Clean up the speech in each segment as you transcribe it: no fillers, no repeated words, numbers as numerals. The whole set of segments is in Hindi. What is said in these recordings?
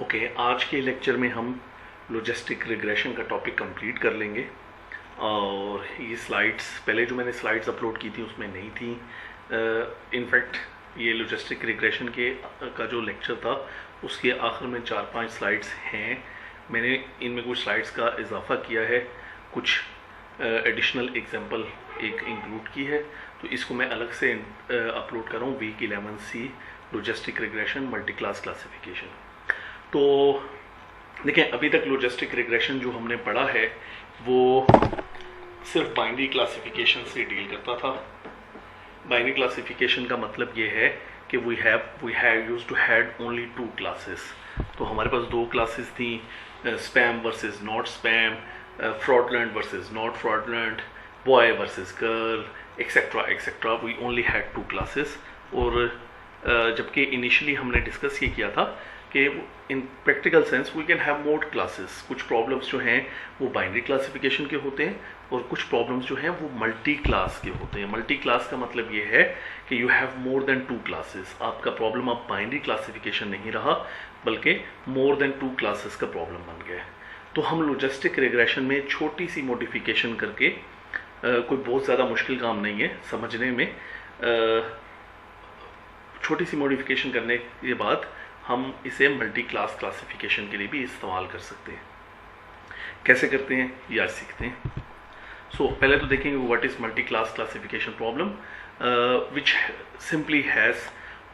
ओके, आज के लेक्चर में हम लॉजिस्टिक रिग्रेशन का टॉपिक कंप्लीट कर लेंगे। और ये स्लाइड्स पहले जो मैंने स्लाइड्स अपलोड की थी उसमें नहीं थी। इनफैक्ट ये लॉजिस्टिक रिग्रेशन का जो लेक्चर था उसके आखिर में 4-5 स्लाइड्स हैं। मैंने इनमें कुछ स्लाइड्स का इजाफा किया है, कुछ एडिशनल एग्जांपल एक इंक्लूड की है, तो इसको मैं अलग से अपलोड कर रहा हूँ। Week 11C logistic regression multi class classification. तो देखें, अभी तक लॉजिस्टिक रिग्रेशन जो हमने पढ़ा है वो सिर्फ बाइनरी क्लासिफिकेशन से डील करता था। बाइनरी क्लासिफिकेशन का मतलब ये है कि we have used to had only 2 classes. तो हमारे पास 2 क्लासेस थी, spam versus not spam, fraudulent versus not fraudulent, boy versus girl, etcetera etcetera. We only had 2 classes. और जबकि इनिशियली हमने डिस्कस ये किया था कि in practical sense we can have more classes. कुछ प्रॉब्लम्स जो हैं वो बाइनरी क्लासिफिकेशन के होते हैं और कुछ प्रॉब्लम्स जो हैं वो मल्टी क्लास के होते हैं। मल्टी क्लास का मतलब ये है कि you have more than 2 classes. आपका प्रॉब्लम अब बाइनरी क्लासिफिकेशन नहीं रहा बल्कि मोर देन 2 क्लासेस का प्रॉब्लम बन गया है। तो हम लॉजिस्टिक रिग्रेशन में छोटी सी मॉडिफिकेशन करके, कोई बहुत ज़्यादा मुश्किल काम नहीं है समझने में, छोटी सी मॉडिफिकेशन करने के बाद हम इसे मल्टी क्लास क्लासिफिकेशन के लिए भी इस्तेमाल कर सकते हैं। कैसे करते हैं या सीखते हैं। पहले तो देखेंगे what is multi class classification problem, which simply has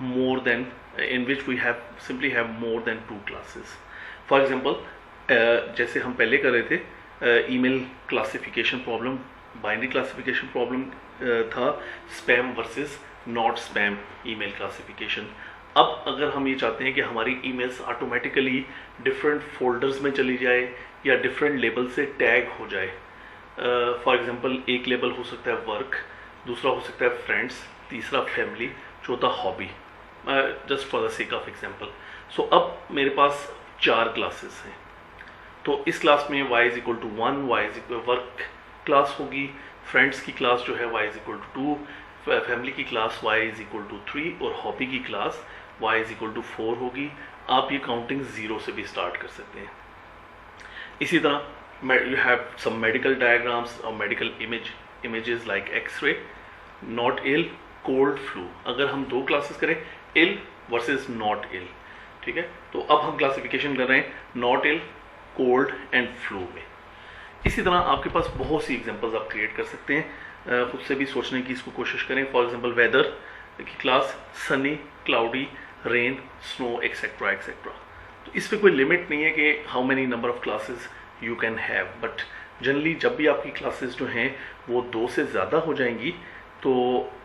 more than in which we have simply have more than 2 classes. For example, जैसे हम पहले कर रहे थे email classification problem, binary classification problem था spam versus not spam email classification. अब अगर हम ये चाहते हैं कि हमारी ईमेल्स ऑटोमेटिकली डिफरेंट फोल्डर्स में चली जाए या डिफरेंट लेबल से टैग हो जाए, फॉर एग्जांपल एक लेबल हो सकता है वर्क, दूसरा हो सकता है फ्रेंड्स, तीसरा फैमिली, चौथा hobby, just for the sake of example. So अब मेरे पास 4 क्लासेस हैं। तो इस क्लास में y is equal to 1, work class होगी, फ्रेंड्स की क्लास जो है y is equal to 2, family की class y is equal to 3 और हॉबी की class y is equal to 4 होगी। आप ये काउंटिंग 0 से भी स्टार्ट कर सकते हैं। इसी तरह you have some medical diagrams और medical images like x-ray, not ill, cold, flu. अगर हम 2 क्लासेस करें, इल वर्सेस नॉट इल, ठीक है। तो अब हम क्लासिफिकेशन कर रहे हैं not ill, cold and flu में। इसी तरह आपके पास बहुत सी एग्जांपल्स आप क्रिएट कर सकते हैं, खुद से भी सोचने की इसको कोशिश करें। फॉर एग्जांपल वेदर की class Sunny, cloudy, rain, snow, etcetera etcetera. तो इस पर कोई लिमिट नहीं है कि how many number of classes you can have, but generally जब भी आपकी क्लासेस जो हैं वो 2 से ज़्यादा हो जाएंगी तो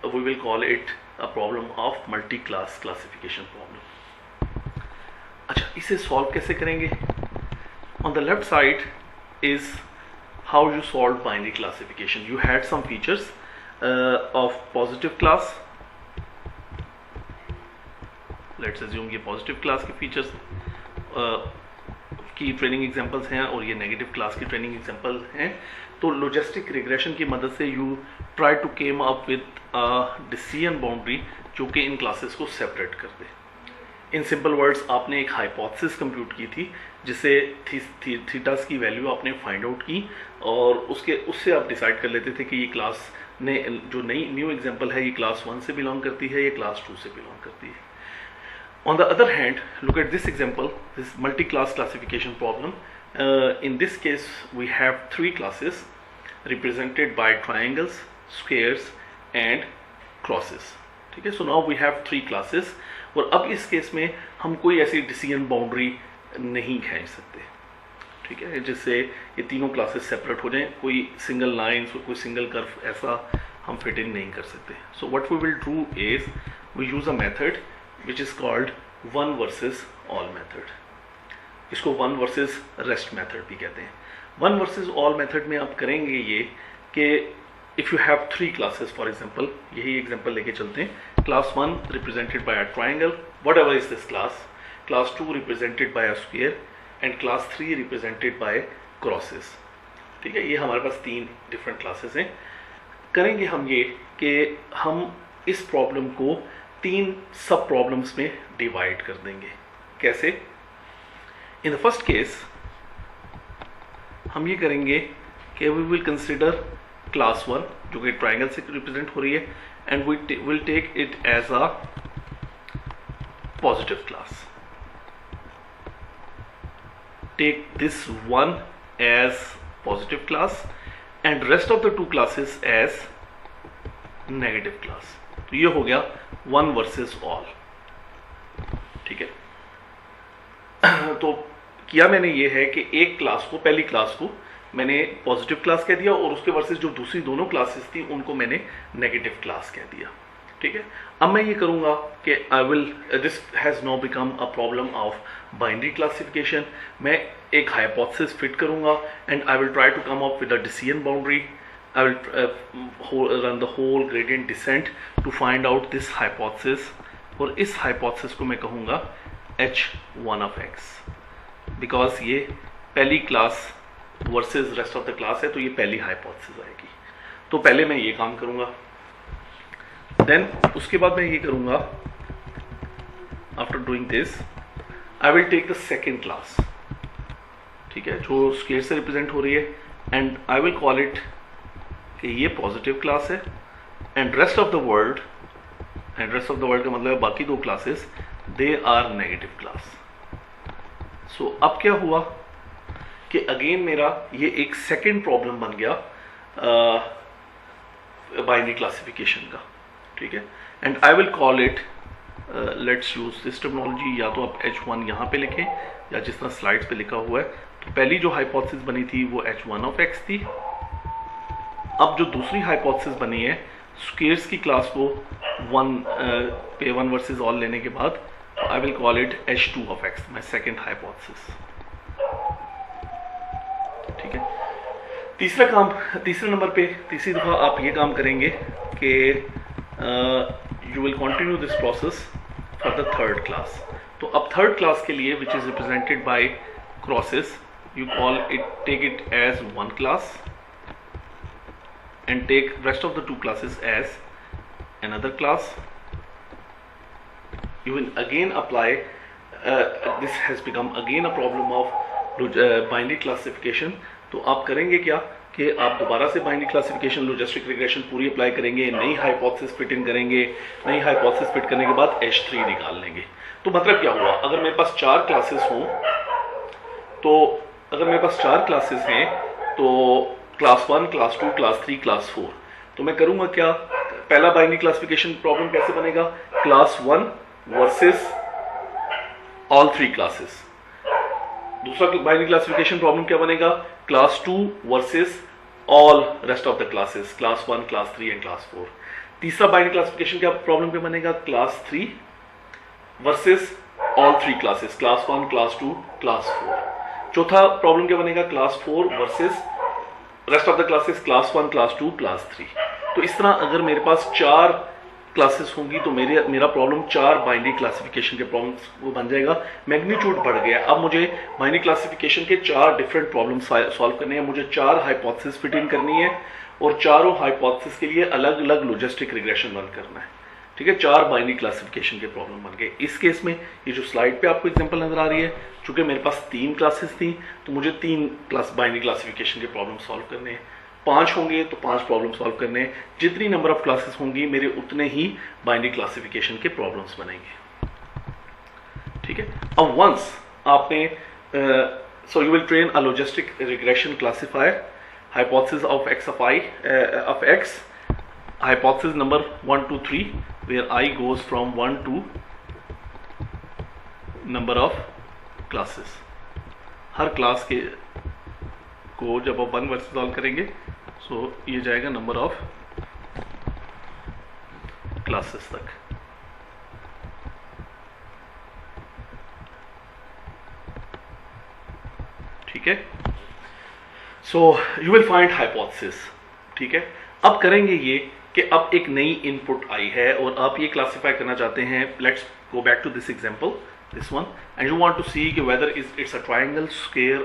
we will call it a problem of multi class classification problem. अच्छा, इसे सॉल्व कैसे करेंगे? On the left side is how you solve binary classification. You had some features of positive class. Let's assume ये positive class के features की ट्रेनिंग एग्जांपल्स हैं और ये नेगेटिव क्लास की ट्रेनिंग एग्जांपल हैं। तो लॉजिस्टिक रिग्रेशन की मदद से you try to came up with a decision boundary जो कि इन क्लासेस को सेपरेट कर दे। इन सिंपल वर्ड्स, आपने एक हाइपोथेसिस कंप्यूट की थी जिसे थीटास की वैल्यू आपने फाइंड आउट की और उससे आप डिसाइड कर लेते थे कि ये क्लास ने जो नई न्यू एग्जांपल है ये क्लास 1 से बिलोंग करती है, ये क्लास 2 से बिलोंग करती है। On the other hand, look at this example, this multi class classification problem. In this case we have 3 classes represented by triangles, squares and crosses, ठीक है। So now we have 3 classes और अब इस केस में हम कोई ऐसी डिसीजन बाउंड्री नहीं खींच सकते, ठीक है, जिससे ये तीनों क्लासेस सेपरेट हो जाएं। कोई सिंगल लाइन्स और कोई सिंगल कर्व ऐसा हम फिट इन नहीं कर सकते। So what we will do is we use a method which is called one versus all method. इसको वन वर्सेस रेस्ट मेथड भी कहते हैं। वन वर्सेस ऑल मेथड में आप करेंगे ये कि if you have 3 classes, for example यही एग्जांपल लेके चलते हैं। Class 1 represented by a triangle, what ever is this class, class 2 represented by a square and class 3 represented by crosses, ठीक है। ये हमारे पास 3 डिफरेंट क्लासेस हैं। करेंगे हम ये कि हम इस प्रॉब्लम को 3 सब प्रॉब्लम्स में डिवाइड कर देंगे। कैसे? इन द फर्स्ट केस हम ये करेंगे कि वी विल कंसिडर क्लास 1 जो कि ट्राइंगल से रिप्रेजेंट हो रही है, and we will take it as a positive class. Take this one as positive class and rest of the two classes as negative class. तो ये हो गया one versus all. ठीक है. तो किया मैंने ये है कि एक क्लास को, पहली क्लास को मैंने पॉजिटिव क्लास कह दिया और उसके वर्सेस जो दूसरी दोनों क्लासेस थी उनको मैंने नेगेटिव क्लास कह दिया. ठीक है. अब मैं ये करूंगा कि I will, this has now become a problem of binary classification. मैं एक हाइपोथेसिस फिट करूंगा and I will try to come up with a decision boundary. I will run the whole gradient descent to find out this hypothesis, और इस हाइपोथेसिस को मैं कहूंगा H1 of X, बिकॉज ये पहली class versus rest of the class है, तो ये पहली हाइपोथेसिस आएगी. तो पहले मैं ये काम करूंगा, देन उसके बाद मैं ये करूंगा, after doing this I will take the second class. ठीक है, जो स्केयर से रिप्रेजेंट हो रही है, and I will call it कि ये पॉजिटिव क्लास है, and rest of the world, and rest of the world का मतलब है बाकी दो classes, they are negative class. So अब क्या हुआ कि अगेन मेरा ये एक सेकेंड प्रॉब्लम बन गया बाइनरी क्लासिफिकेशन का. ठीक है, and I will call it, let's use this terminology, या तो आप H1 यहाँ पे लिखें या जिस तरह स्लाइड्स पे लिखा हुआ है. तो पहली जो हाइपोथेसिस बनी थी वो H1 of X थी. अब जो दूसरी हाइपोथेसिस बनी है स्क्वेयर्स की क्लास को 1 वर्सेस ऑल लेने के बाद, आई will call it H2 of X, my second hypothesis. ठीक है. तीसरा काम, तीसरे नंबर पे तीसरी दफा आप ये काम करेंगे कि you will continue this process for the third class. तो अब थर्ड क्लास के लिए which is represented by crosses, you call it, take it as one class and take rest of the two classes as another class. You will again apply, this has become again a problem of binary classification. तो आप करेंगे क्या कि आप दोबारा से बाइनरी क्लासिफिकेशन, लॉजिस्टिक रिग्रेशन पूरी अप्लाई करेंगे, नई हाइपोथेसिस फिट इन करेंगे, नई हाइपोथेसिस फिट करने के बाद H3 निकाल लेंगे. तो मतलब क्या हुआ, अगर मेरे पास 4 क्लासेस हों, तो अगर मेरे पास 4 क्लासेस हैं, तो क्लास 1, क्लास 2, क्लास 3, क्लास 4, तो मैं करूंगा क्या, पहला बाइनरी क्लासिफिकेशन प्रॉब्लम कैसे बनेगा, क्लास 1 वर्सेस ऑल 3 क्लासेस. दूसरा बाइनरी क्लासिफिकेशन प्रॉब्लम क्या बनेगा, class 2 versus all rest of the classes, class 1, class 3 and class 4. तीसरा बाइनरी क्लासिफिकेशन क्या प्रॉब्लम क्या बनेगा, class 3 versus all 3 classes, class 1, class 2, class 4. चौथा प्रॉब्लम क्या बनेगा, class 4 versus rest of the classes, class 1, class 2, class 3. तो इस तरह अगर मेरे पास 4 क्लासेस होंगी तो मेरा प्रॉब्लम 4 बाइनरी क्लासिफिकेशन के प्रॉब्लम्स वो बन जाएगा. मैग्नीट्यूड बढ़ गया. अब मुझे बाइनरी क्लासिफिकेशन के 4 डिफरेंट प्रॉब्लम सॉल्व करने हैं, मुझे 4 हाइपोथेसिस फिट इन करनी है और चारों हाइपोथेसिस के लिए अलग अलग लॉजिस्टिक रिग्रेशन रन करना है. ठीक है, 4 बाइनरी क्लासिफिकेशन के प्रॉब्लम बन गए. इस केस में ये जो स्लाइड पे आपको एग्जांपल नजर आ रही है, चूंकि मेरे पास 3 क्लासेस थी तो मुझे 3 बाइनरी क्लासिफिकेशन के प्रॉब्लम सॉल्व करने हैं. 5 होंगे तो 5 प्रॉब्लम सॉल्व करने हैं. जितनी नंबर ऑफ क्लासेस होंगी मेरे उतने ही बाइनरी क्लासिफिकेशन के प्रॉब्लम्स बनेंगे. ठीक है. अब वंस आपने सो you will train a logistic regression classifier, hypothesis of x of I of x, hypothesis number 1 2 3 where I goes from 1 to number of classes. Her class के को जब आप 1 वर्सेस सॉल्व करेंगे सो ये जाएगा नंबर ऑफ क्लासेस तक. ठीक है. सो यू विल फाइंड हाइपोथेसिस. ठीक है. अब करेंगे ये कि अब एक नई इनपुट आई है और आप ये क्लासिफाई करना चाहते हैं. Let's go back to this example, this one, and you want to see कि whether it's a triangle, square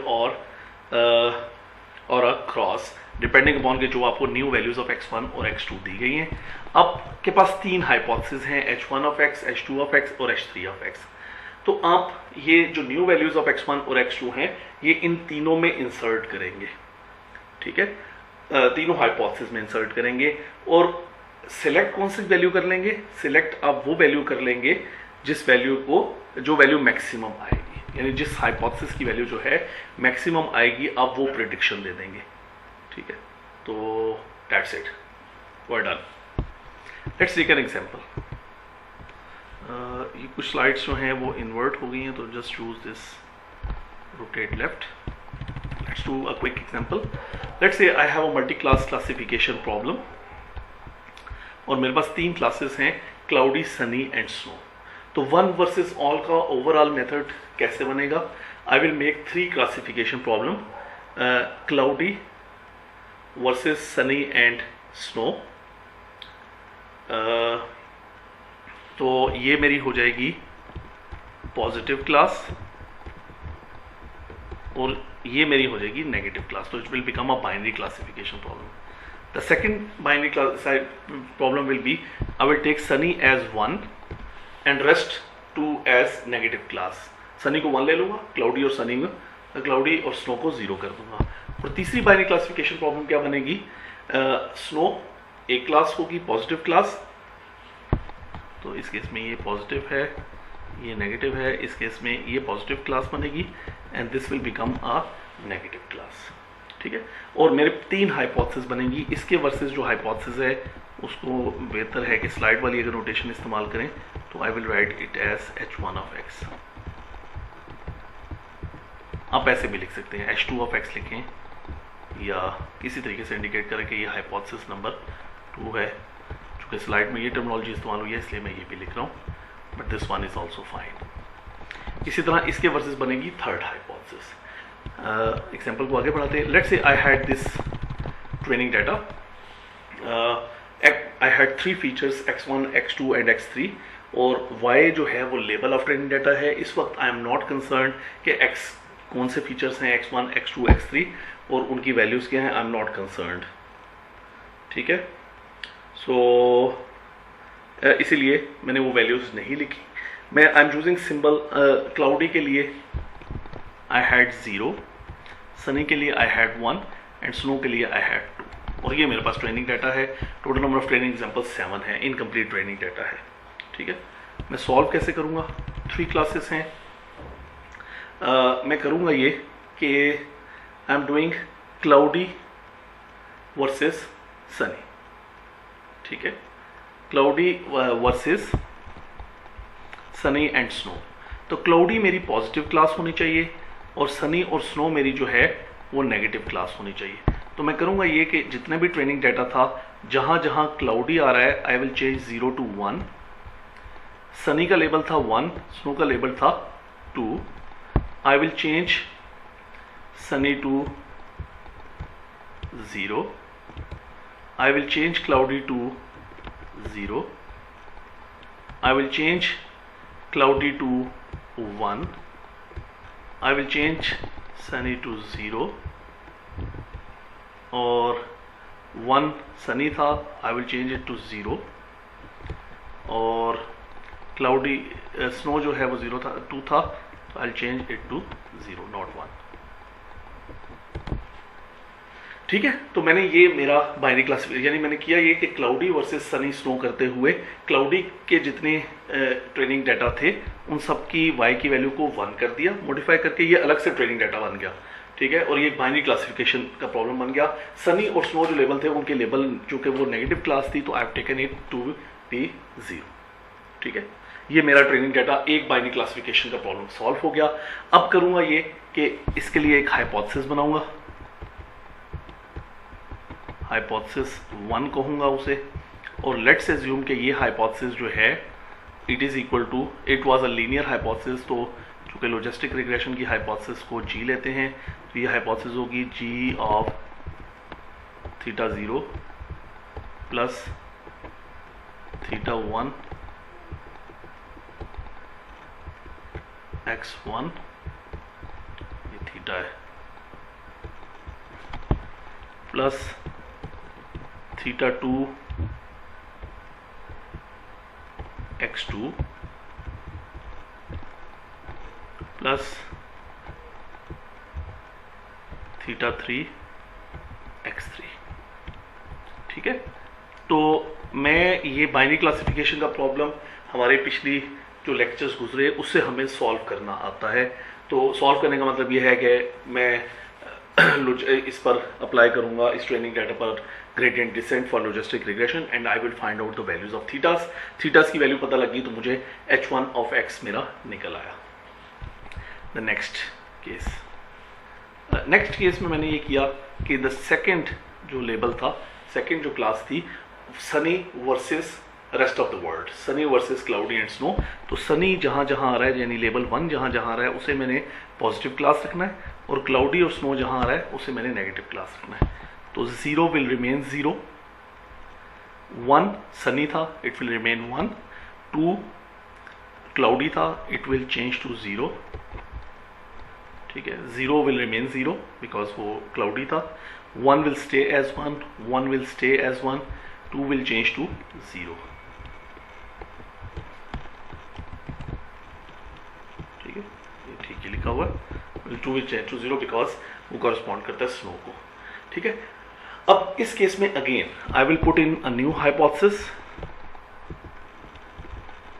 or a cross, depending upon के जो आपको न्यू वैल्यूज ऑफ x1 और x2 दी गई हैं. अब के पास 3 हाइपोथेसिस हैं, h1 of x, h2 of x और h3 of x. तो आप ये जो न्यू वैल्यूज ऑफ x1 और x2 हैं ये इन तीनों में इंसर्ट करेंगे, ठीक है, तीनों हाइपोथेसिस में इंसर्ट करेंगे और सिलेक्ट कौन सी वैल्यू कर लेंगे, सिलेक्ट आप वो वैल्यू कर लेंगे जिस वैल्यू को, जो वैल्यू मैक्सिमम आएगी, यानी जिस हाइपोथेसिस की वैल्यू जो है मैक्सिमम आएगी आप वो प्रेडिक्शन दे देंगे, ठीक है। तो that's it, we're done. Let's take an example. ये कुछ स्लाइड्स जो हैं वो इन्वर्ट हो गई हैं, तो just choose this rotate left. Let's do a quick example. Let's say I have a multi-class classification problem और मेरे पास 3 क्लासेस हैं, क्लाउडी, सनी एंड स्नो. तो 1 वर्सेस ऑल का ओवरऑल मेथड कैसे बनेगा? I will make 3 classification problem, cloudy versus Sunny and snow. तो ये मेरी हो जाएगी पॉजिटिव क्लास और ये मेरी हो जाएगी नेगेटिव क्लास. तो it will become a binary classification problem. The second binary problem will be I will take sunny as 1 and rest 2 as negative class. Sunny को 1 ले लूंगा, क्लाउडी और सनी में, क्लाउडी और स्नो को 0 कर दूंगा. और तीसरी बाइनरी क्लासिफिकेशन प्रॉब्लम क्या बनेगी? स्नो एक क्लास होगी पॉजिटिव क्लास, तो इस केस में ये पॉजिटिव है, ये नेगेटिव है, इस केस में ये पॉजिटिव क्लास बनेगी and this will become a negative class, ठीक है. और मेरे 3 हाइपोथेसिस बनेंगी. इसके वर्सेस जो हाइपोथेसिस है उसको बेहतर है कि स्लाइड वाली अगर नोटेशन इस्तेमाल करें तो I will write it as h1 of x. आप ऐसे भी लिख सकते हैं, h2 ऑफ x लिखें या किसी तरीके से इंडिकेट करें कि ये हाइपोथेसिस नंबर 2 है. चूँकि स्लाइड में ये टर्मिनोलॉजी इस्तेमाल हुई है इसलिए मैं ये भी लिख रहा हूँ, but this one is also fine. इसी तरह इसके वर्सेस बनेगी थर्ड हाइपोथेसिस. एग्जाम्पल को आगे बढ़ाते हैं. Let's say I had this training data, I had 3 features x1, x2 and x3 और y जो है वो लेवल ऑफ ट्रेनिंग डाटा है. इस वक्त आई एम नॉट कंसर्न कि x कौन से फीचर्स हैं, x1, x2, x3 और उनकी वैल्यूज क्या हैं, आई एम नॉट कंसर्न्ड, ठीक है. सो इसीलिए मैंने वो वैल्यूज नहीं लिखी. मैं I am using symbol. Cloudy के लिए आई हैड 0, सनी के लिए आई हैड 1 एंड स्नो के लिए आई हैड 2. और ये मेरे पास ट्रेनिंग डाटा है. Total number of training example 7 है, इनकम्प्लीट ट्रेनिंग डाटा है, ठीक है. मैं सॉल्व कैसे करूँगा? 3 क्लासेस हैं. मैं करूँगा ये कि I am doing cloudy versus Sunny, ठीक है. Cloudy versus Sunny and snow. तो क्लाउडी मेरी पॉजिटिव क्लास होनी चाहिए और सनी और स्नो मेरी जो है वो नेगेटिव क्लास होनी चाहिए. तो मैं करूँगा ये कि जितने भी ट्रेनिंग डाटा था जहाँ जहाँ क्लाउडी आ रहा है I will change 0 to 1. Sunny का लेबल था 1, स्नो का लेबल था 2. I will change sunny to 0. I will change cloudy to 0. I will change cloudy to 1. I will change sunny to 0. और 1 सनी था, I will change it to 0. और क्लाउडी स्नो जो है वो 0 था, 2 था, तो I'll change it to 0, not 1. ठीक है. तो मैंने ये मेरा बाइनरी क्लासिफिकेशन, यानी मैंने किया ये कि क्लाउडी वर्सेस सनी स्नो करते हुए क्लाउडी के जितने ट्रेनिंग डाटा थे उन सब की y की वैल्यू को 1 कर दिया मॉडिफाई करके, ये अलग से ट्रेनिंग डाटा बन गया, ठीक है. और ये बाइनरी क्लासिफिकेशन का प्रॉब्लम बन गया. सनी और स्नो जो लेवल थे उनके लेवल चूंकि वो नेगेटिव क्लास थी तो I have taken it to be 0, ठीक है. ये मेरा ट्रेनिंग डाटा एक बाइनरी क्लासिफिकेशन का प्रॉब्लम सॉल्व हो गया. अब करूंगा ये कि इसके लिए एक हाइपोथेसिस बनाऊंगा, हाइपोथेसिस 1 कहूंगा उसे. और लेट्स अज्यूम कि ये हाइपोथेसिस जो है it is equal to, it was a linear hypothesis, तो चूंकि लॉजिस्टिक रिग्रेशन की हाइपोथेसिस को g लेते हैं तो ये हाइपोथेसिस होगी g ऑफ θ0 प्लस θ1 x1, ये थीटा है, plus θ2 x2 plus theta 3 x3। ठीक है, तो मैं ये बाइनरी क्लासिफिकेशन का प्रॉब्लम हमारे पिछली जो लेक्चर्स गुजरे उससे हमें सॉल्व करना आता है। तो सॉल्व करने का मतलब ये है कि मैं इस पर अप्लाई करूंगा, इस ट्रेनिंग डाटा पर gradient descent for logistic regression and I will find out the values of thetas. Thetas की वैल्यू पता लगी तो मुझे h1 ऑफ x मेरा निकल आया। द नेक्स्ट केस में मैंने ये किया कि द सेकेंड जो लेबल था, सेकेंड जो क्लास थी, Sunny versus rest of the world, Sunny versus cloudy and snow. तो सनी जहां जहां आ रहा है, यानी लेबल 1 जहां जहां आ रहा है उसे मैंने पॉजिटिव क्लास रखना है, और क्लाउडी और स्नो जहां आ रहा है उसे मैंने नेगेटिव क्लास रखना है। तो 0 विल रिमेन 0, 1 सनी था, इट विल रिमेन 1, 2 क्लाउडी था, इट विल चेंज टू 0। ठीक है, 0 विल रिमेन 0 बिकॉज वो क्लाउडी था, 1 will stay as 1, 1 will stay as 1, 2 will change to 0। ठीक है, ये ठीक है लिखा हुआ है, 2 विल चेंज टू 0 बिकॉज वो कॉरेस्पॉन्ड करता है स्नो को। ठीक है, अब इस केस में again I will put in a new hypothesis,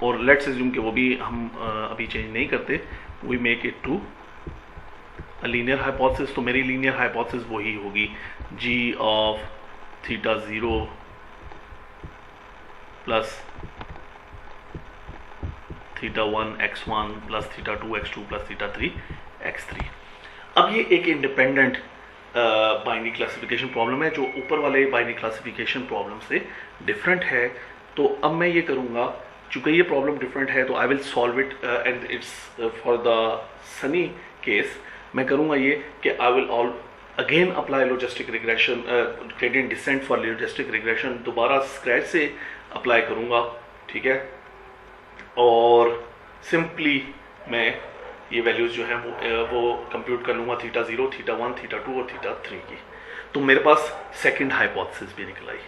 और लेट्स अज्यूम कि वो भी हम अभी चेंज नहीं करते, we make it to a linear hypothesis. तो मेरी लीनियर हाइपोथेसिस वही होगी g of theta 0 plus theta 1 x1 plus theta 2 x2 plus theta 3 x3। अब ये एक इंडिपेंडेंट बाइनरी क्लासिफिकेशन प्रॉब्लम है जो ऊपर वाले बाइनरी क्लासिफिकेशन प्रॉब्लम से डिफरेंट है। तो अब मैं ये करूंगा, चूंकि ये प्रॉब्लम डिफरेंट है तो I will solve it and it's for the Sunny case मैं करूंगा ये कि I will all again apply logistic regression, gradient descent for logistic regression दोबारा स्क्रैच से अप्लाई करूंगा। ठीक है, और सिंपली मैं ये वैल्यूज जो है वो कंप्यूट कर लूंगा, थीटा 0, थीटा 1, थीटा 2 और थीटा 3 की। तो मेरे पास सेकंड हाइपोथेसिस भी निकल आई।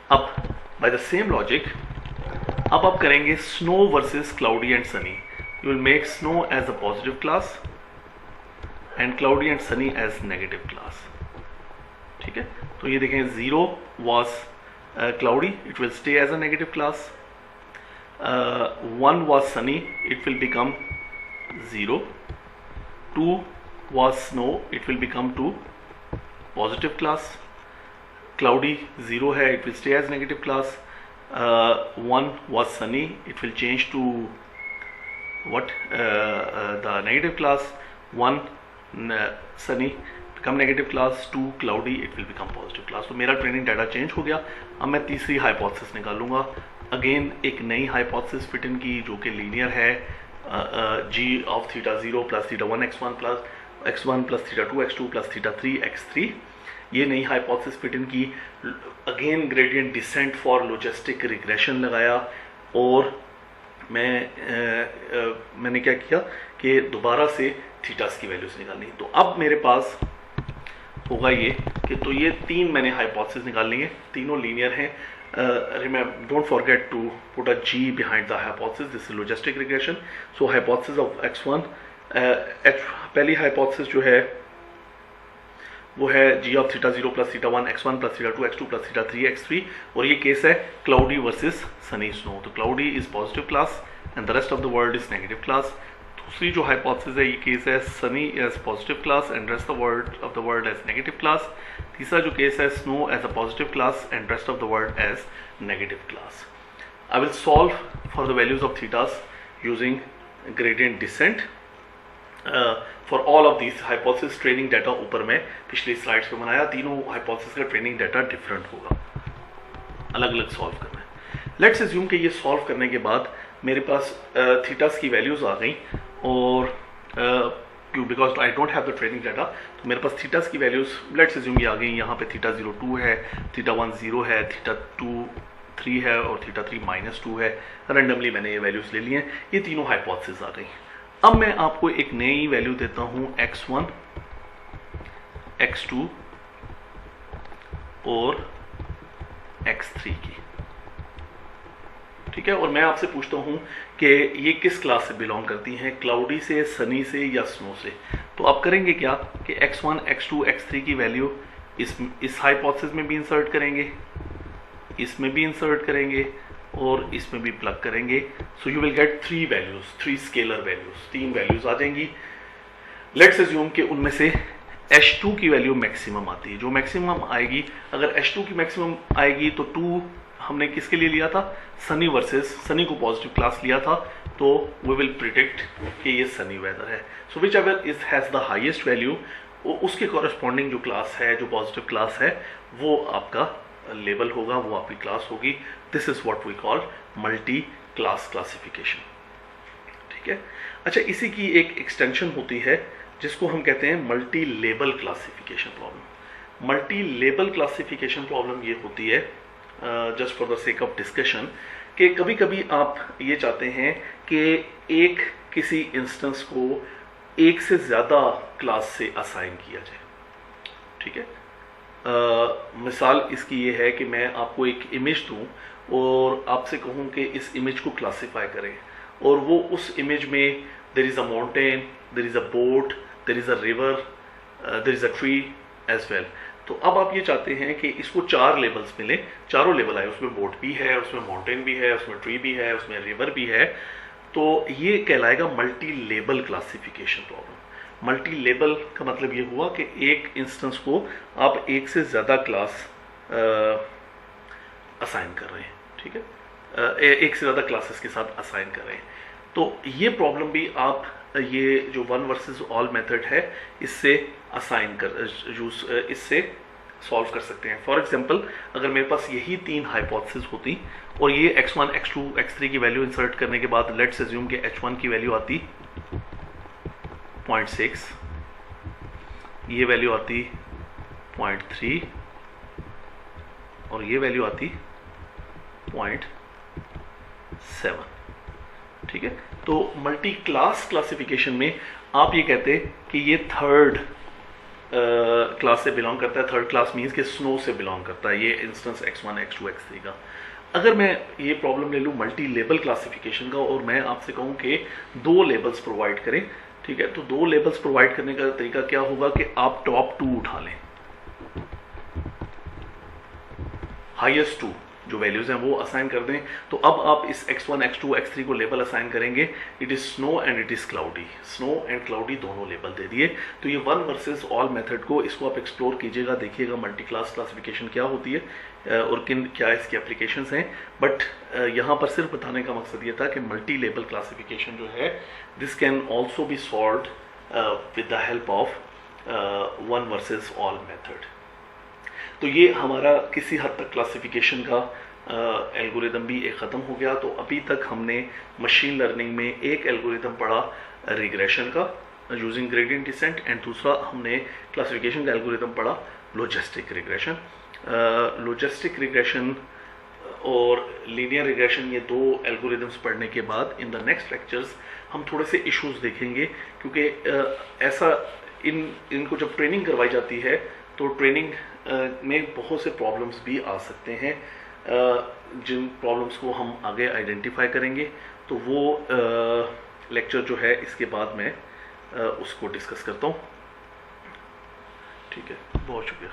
अब बाय द सेम लॉजिक अब आप करेंगे snow versus cloudy and sunny. You will make snow as a positive class and cloudy and sunny as negative class. ठीक है, तो ये देखें 0 was cloudy, it will stay as a negative class, 1 was sunny, it will become 0, 2 was snow, it will become 2 positive class, cloudy 0 है, it will stay as negative class, 1 was sunny, it will change to what, the negative class, 1 sunny become negative class, 2 cloudy, it will become positive class। तो मेरा ट्रेनिंग डाटा चेंज हो गया। अब मैं तीसरी हाइपोथेसिस निकालूंगा, अगेन एक नई हाइपोथेसिस फिट इन की जो कि लीनियर है, g of theta 0 plus theta 1 x1 plus theta 2 x2 plus theta 3 x3। ये नई हाइपोथेसिस फिट इन की, again gradient descent for logistic regression लगाया, और मैंने क्या किया कि दोबारा से थीटास की वैल्यूज निकालनी। तो अब मेरे पास होगा ये कि तो ये 3 मैंने हाइपोथेसिस निकालनी है, तीनों लीनियर हैं। Remember, don't forget to put a g behind the hypothesis. This is logistic regression. So hypothesis of x1, पहली hypothesis जो है वो है g of theta 0 plus theta 1 x1 plus theta 2 x2 plus theta 3 x3, और ये केस है cloudy versus sunny snow। तो cloudy is positive class and the rest of the world is negative class। दूसरी जो हाइपोथेसिस है ये केस है sunny as positive class and rest of the world as negative class. तीसरा जो केस है snow as a positive class and rest of the world as negative class. I will solve for the values of thetas using gradient descent for all of these hypothesis. Training data ऊपर मैं पिछली स्लाइड्स पे बनाया, तीनों हाइपोथेसिस का ट्रेनिंग डाटा डिफरेंट होगा, अलग अलग सॉल्व करना है। लेट्स अज्यूम कि ये सॉल्व करने के बाद मेरे पास थीटास की वैल्यूज आ गई, और क्यों, because I don't have the training data, तो मेरे पास थीटास की वैल्यूज लेट्स अज्यूम ये आ गई। यहाँ पे थीटा 0 2 है, थीटा 1 0 है, थीटा 2 3 है और थीटा 3 -2 है। रैंडमली मैंने ये वैल्यूज ले ली हैं, ये तीनों हाइपोथेसिस आ गई। अब मैं आपको एक नई वैल्यू देता हूँ x1 x2 और x3 की। ठीक है। और मैं आपसे पूछता हूँ कि ये किस क्लास से बिलोंग करती हैं, क्लाउडी से, सनी से या स्नो से। तो आप करेंगे क्या कि x1 x2 x3 की वैल्यू इस हाइपोथेसिस में भी इंसर्ट करेंगे, इसमें भी इंसर्ट करेंगे और इसमें भी प्लग करेंगे। So you will get 3 values, 3 scalar values, 3 values आ जाएंगी। लेट्स अज्यूम कि उनमें से H2 की वैल्यू मैक्सिमम आती है। जो मैक्सिमम आएगी, अगर H2 की मैक्सिमम आएगी तो 2 हमने किसके लिए लिया था, सनी वर्सेस सनी को पॉजिटिव क्लास लिया था, तो वी विल प्रिडिक्ट कि ये सनी वेदर है। So whichever is has the highest value, उसके कॉरेस्पॉन्डिंग जो क्लास है, जो पॉजिटिव क्लास है, वो आपका लेबल होगा, वो आपकी क्लास होगी। This is what we call multi class classification. ठीक है। अच्छा, इसी की एक एक्सटेंशन होती है जिसको हम कहते हैं multi label classification problem. Multi label classification problem ये होती है, just for the sake of discussion, कि कभी कभी आप ये चाहते हैं कि एक किसी इंस्टेंस को एक से ज़्यादा क्लास से असाइन किया जाए। ठीक है। मिसाल इसकी ये है कि मैं आपको एक इमेज दूं और आपसे कहूं कि इस इमेज को क्लासिफाई करें, और वो उस इमेज में there is a mountain, there is a boat, there is a river, there is a tree as well. तो अब आप ये चाहते हैं कि इसको 4 लेबल्स मिले, चारों लेबल आए, उसमें बोट भी है, उसमें माउंटेन भी है, उसमें ट्री भी है, उसमें रिवर भी है। तो ये कहलाएगा multi label classification problem. Multi label का मतलब ये हुआ कि एक इंस्टेंस को आप एक से ज़्यादा क्लास असाइन कर रहे हैं। ठीक है। एक से ज़्यादा क्लासेस के साथ असाइन कर रहे हैं। तो ये प्रॉब्लम भी आप ये जो वन वर्सेस ऑल मेथड है, इससे असाइन कर इससे सॉल्व कर सकते हैं। फॉर एग्जांपल, अगर मेरे पास यही 3 हाइपोथेसिस होती और ये x1 x2 x3 की वैल्यू इंसर्ट करने के बाद लेट्स अज्यूम कि h1 की वैल्यू आती 0.6, ये वैल्यू आती 0.3 और ये वैल्यू आती 0.7। ठीक है। तो मल्टी क्लास क्लासिफिकेशन में आप ये कहते हैं कि ये थर्ड क्लास से बिलोंग करता है। थर्ड क्लास मीन्स कि स्नो से बिलोंग करता है, ये इंस्टेंस x1 x2 x3 का। अगर मैं ये प्रॉब्लम ले लूँ मल्टी लेबल क्लासिफिकेशन का और मैं आपसे कहूँ कि 2 लेबल्स प्रोवाइड करें, ठीक है, तो 2 लेबल्स प्रोवाइड करने का तरीका क्या होगा कि आप टॉप 2 उठा लें, हाईएस्ट 2 जो वैल्यूज हैं वो असाइन कर दें। तो अब आप इस x1 x2 x3 को लेबल असाइन करेंगे, it is snow and it is cloudy, snow and cloudy दोनों लेबल दे दिए। तो ये वन वर्सेस ऑल मेथड को, इसको आप एक्सप्लोर कीजिएगा, देखिएगा मल्टी क्लास क्लासिफिकेशन क्या होती है और क्या इसकी एप्लीकेशंस हैं। बट यहाँ पर सिर्फ बताने का मकसद ये था कि मल्टी लेबल क्लासिफिकेशन जो है, this can also be solved with the help of one versus all method. तो ये हमारा किसी हद तक क्लासिफिकेशन का एल्गोरिदम भी एक ख़त्म हो गया। तो अभी तक हमने मशीन लर्निंग में एक एल्गोरिदम पढ़ा रिग्रेशन का यूजिंग ग्रेडियंट डिसेंट, एंड दूसरा हमने क्लासिफिकेशन का एल्गोरिदम पढ़ा लॉजिस्टिक रिग्रेशन। लॉजिस्टिक रिग्रेशन और लीनियर रिग्रेशन, ये 2 एल्गोरिदम्स पढ़ने के बाद इन द नेक्स्ट लेक्चर्स हम थोड़े से इश्यूज देखेंगे, क्योंकि ऐसा इनको जब ट्रेनिंग करवाई जाती है तो ट्रेनिंग में बहुत से प्रॉब्लम्स भी आ सकते हैं, जिन प्रॉब्लम्स को हम आगे आइडेंटिफाई करेंगे। तो वो लेक्चर जो है इसके बाद मैं उसको डिस्कस करता हूँ। ठीक है, बहुत शुक्रिया।